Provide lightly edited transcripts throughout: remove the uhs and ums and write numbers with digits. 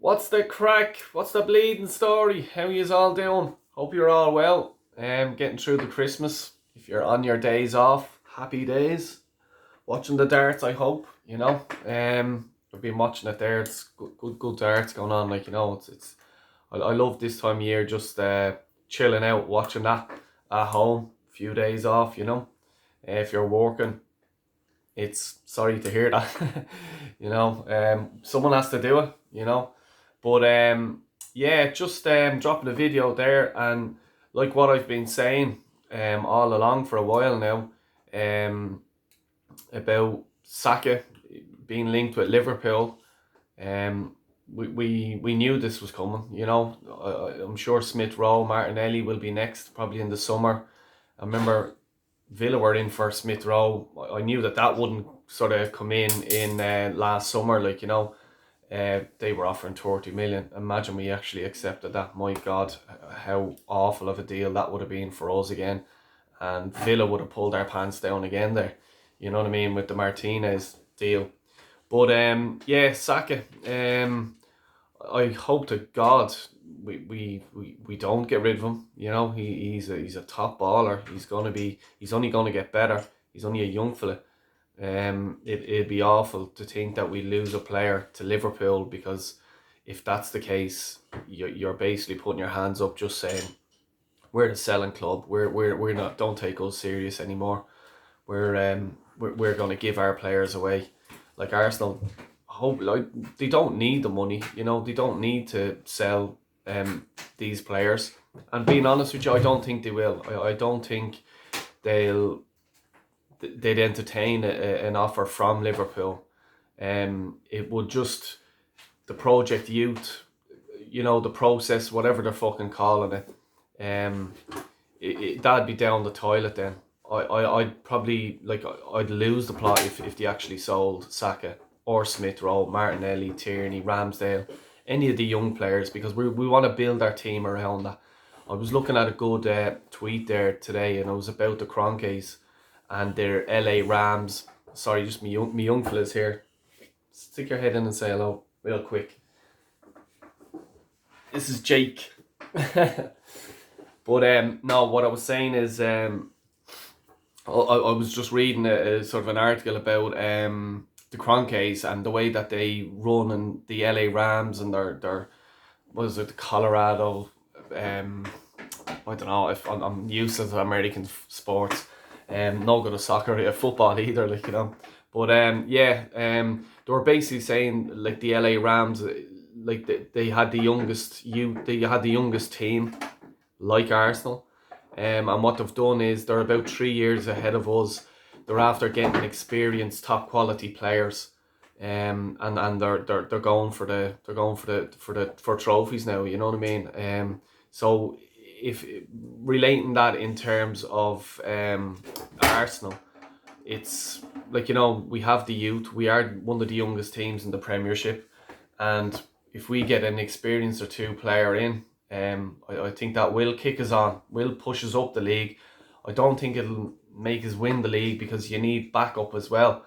What's the crack? What's the bleeding story? How yous all doing? Hope you're all well. Getting through the Christmas. If you're on your days off, happy days. Watching the darts, I hope. I've been watching it there. It's good darts going on. It's. I love this time of year. Just chilling out, watching that at home. Few days off. If you're working, it's sorry to hear that. Someone has to do it. But yeah, just dropping a video there, and like what I've been saying all along for a while now, um, about Saka being linked with Liverpool. Um, we knew this was coming. I'm sure Smith Rowe, Martinelli will be next, probably in the summer. I remember Villa were in for Smith Rowe. I knew that wouldn't sort of come in last summer. They were offering 30 million. Imagine we actually accepted that. My God, how awful of a deal that would have been for us again. And Villa would have pulled our pants down again there. You know what I mean, with the Martinez deal. But yeah, Saka. I hope to God we don't get rid of him. He's a top baller. He's only gonna get better. He's only a young fella. It'd be awful to think that we lose a player to Liverpool, because if that's the case, you're basically putting your hands up, just saying we're the selling club. We're not. Don't take us serious anymore. We're gonna give our players away, like Arsenal. Hope like they don't need the money. They don't need to sell these players. And being honest with you, I don't think they will. I don't think they'll they'd entertain an offer from Liverpool. It would just, the project youth, the process, whatever they're fucking calling it, um, that'd be down the toilet then. I'd probably, I'd lose the plot if they actually sold Saka or Smith Rowe, Martinelli, Tierney, Ramsdale, any of the young players, because we want to build our team around that. I was looking at a good tweet there today, and it was about the Kroenkes and their LA Rams. Sorry, just me young fellas here. Stick your head in and say hello real quick. This is Jake. But no, what I was saying is I was just reading a sort of an article about the Kroenkes and the way that they run, and the LA Rams, and their what is it, the Colorado, I don't know, if I'm used to American sports. No good at soccer or football either, But yeah, they were basically saying, like, the LA Rams, like they had the youngest they had the youngest team, like Arsenal. And what they've done is they're about 3 years ahead of us. They're after getting experienced, top quality players. And they're going for for trophies now. You know what I mean? So if relating that in terms of Arsenal, it's like, we have the youth. We are one of the youngest teams in the Premiership, and if we get an experienced or two player in, I think that will kick us on, will push us up the league. I don't think it'll make us win the league, because you need backup as well.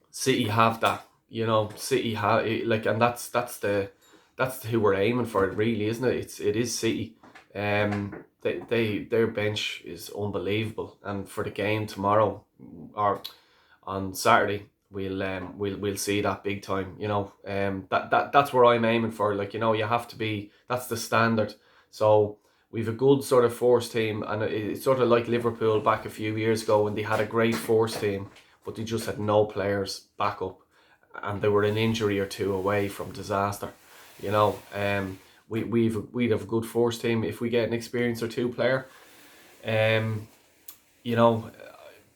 City have that, City have, and that's who we're aiming for, really, isn't it? It is City. Their bench is unbelievable, and for the game tomorrow, or on Saturday, we'll see that big time. That's where I'm aiming for. You have to be. That's the standard. So we've a good sort of force team, and it's sort of like Liverpool back a few years ago when they had a great force team, but they just had no players back up, and they were an injury or two away from disaster. You know, we'd have a good force team if we get an experienced or two player. Um, you know,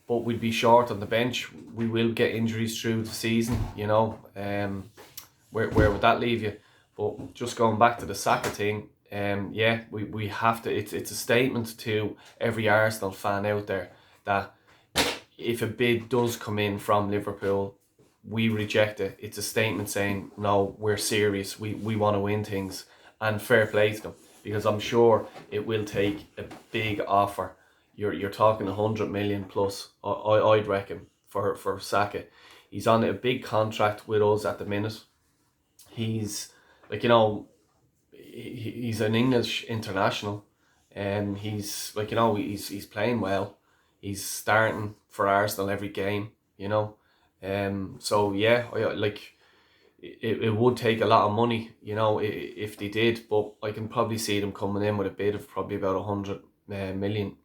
but we'd be short on the bench. We will get injuries through the season. Where would that leave you? But just going back to the Saka thing, yeah, we have to. It's a statement to every Arsenal fan out there that if a bid does come in from Liverpool, we reject it. It's a statement saying, no, we're serious. We want to win things, and fair play to them, because I'm sure it will take a big offer. You're talking 100 million plus. I'd reckon for Saka. He's on a big contract with us at the minute. He's like, he's an English international, and he's like, he's playing well. He's starting for Arsenal every game, So yeah, like it would take a lot of money, if they did. But I can probably see them coming in with a bid of probably about 100 million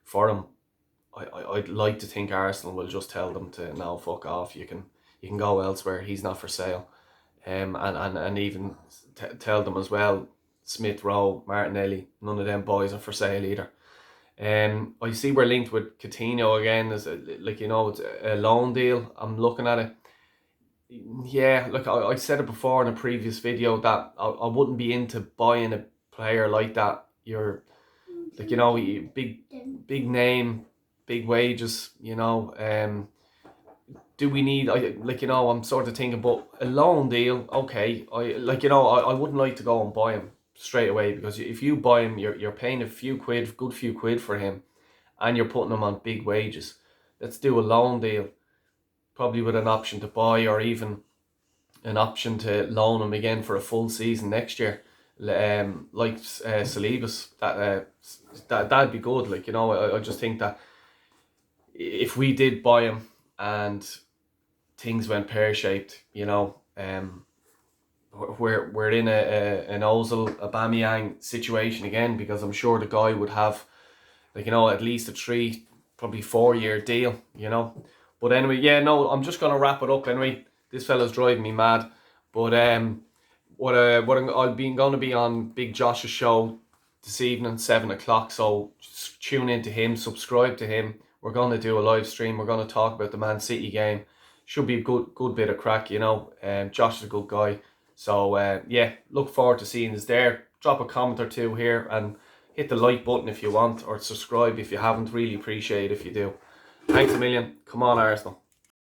for him. I'd like to think Arsenal will just tell them to now fuck off. You can go elsewhere. He's not for sale. And even tell them as well, Smith Rowe, Martinelli, none of them boys are for sale either. I see we're linked with Coutinho again as it's a loan deal. I'm looking at it. Yeah, look, I said it before in a previous video that I wouldn't be into buying a player like that. You're like, big name, big wages. Do we need, I'm sort of thinking, but a loan deal, okay. I wouldn't like to go and buy him straight away, because if you buy him, you're paying a good few quid for him, and you're putting him on big wages. Let's do a loan deal, probably with an option to buy, or even an option to loan him again for a full season next year. Like Salibas, that'd be good. I just think that if we did buy him and things went pear-shaped, we're in an Ozil Aubameyang situation again, because I'm sure the guy would have at least a 3, probably 4 year deal, But anyway, yeah, no, I'm just gonna wrap it up anyway. This fella's driving me mad. But I'll be going to be on Big Josh's show this evening, 7 o'clock. So just tune into him, subscribe to him. We're going to do a live stream. We're going to talk about the Man City game. Should be a good bit of crack, Josh is a good guy. So yeah, look forward to seeing us there. Drop a comment or two here, and hit the like button if you want, or subscribe if you haven't. Really appreciate it if you do. Thanks a million. Come on, Arsenal.